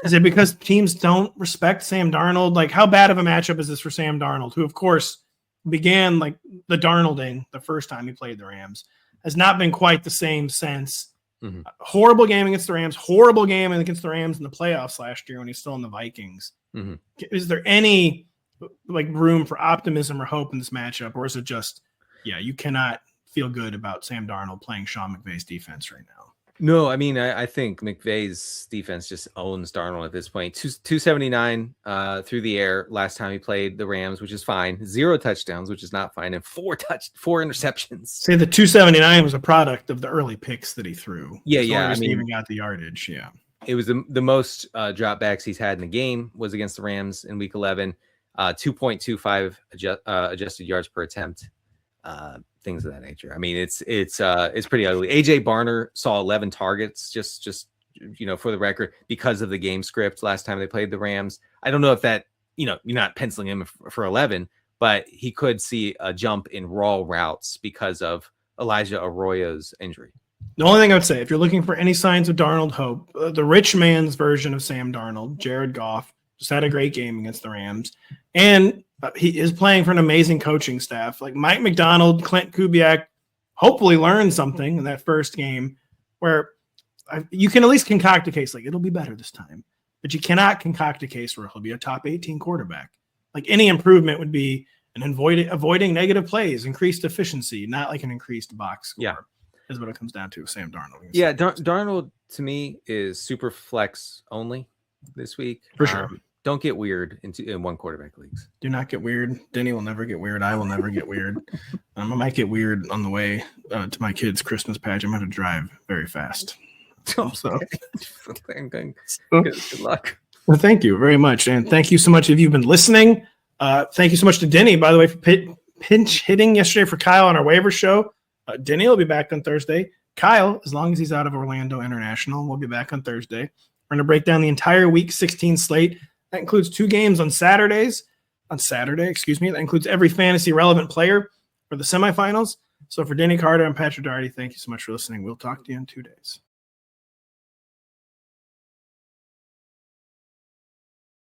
Is it because teams don't respect Sam Darnold? Like, how bad of a matchup is this for Sam Darnold, who, of course, began like the Darnolding the first time he played the Rams, has not been quite the same since. Mm-hmm. Horrible game against the Rams, horrible game against the Rams in the playoffs last year when he's still in the Vikings. Mm-hmm. Is there any like room for optimism or hope in this matchup, or is it just, you cannot feel good about Sam Darnold playing Sean McVay's defense right now? No, I mean, I think McVay's defense just owns Darnold at this point. 279 through the air last time he played the Rams, which is fine. 0 touchdowns, which is not fine, and 4 interceptions. Say the 279 was a product of the early picks that he threw. Yeah. I mean, even got the yardage. Yeah, it was the most dropbacks he's had in the game was against the Rams in Week 11. 2.25 adjusted yards per attempt. Things of that nature. I mean, it's pretty ugly. AJ Barner saw 11 targets just for the record because of the game script last time they played the Rams. I don't know if that, you're not penciling him for 11, but he could see a jump in raw routes because of Elijah Arroyo's injury. The only thing I would say, if you're looking for any signs of Darnold hope, the rich man's version of Sam Darnold, Jared Goff, just had a great game against the Rams. And he is playing for an amazing coaching staff. Like Mike McDonald, Clint Kubiak, hopefully learned something in that first game where you can at least concoct a case like it'll be better this time. But you cannot concoct a case where he'll be a top 18 quarterback. Like any improvement would be an avoiding negative plays, increased efficiency, not like an increased box score. Yeah. Is what it comes down to with Sam Darnold. Yeah, Darnold to me is super flex only this week. For sure. Don't get weird in one quarterback leagues. Do not get weird. Denny will never get weird. I will never get weird. I might get weird on the way to my kids' Christmas pageant. I'm going to drive very fast. So good luck. Well, thank you very much. And thank you so much if you've been listening. Thank you so much to Denny, by the way, for pinch hitting yesterday for Kyle on our waiver show. Denny will be back on Thursday. Kyle, as long as he's out of Orlando International, will be back on Thursday. We're going to break down the entire Week 16 slate. That includes 2 games on Saturday. That includes every fantasy relevant player for the semifinals. So for Denny Carter and Patrick Daugherty, thank you so much for listening. We'll talk to you in 2 days.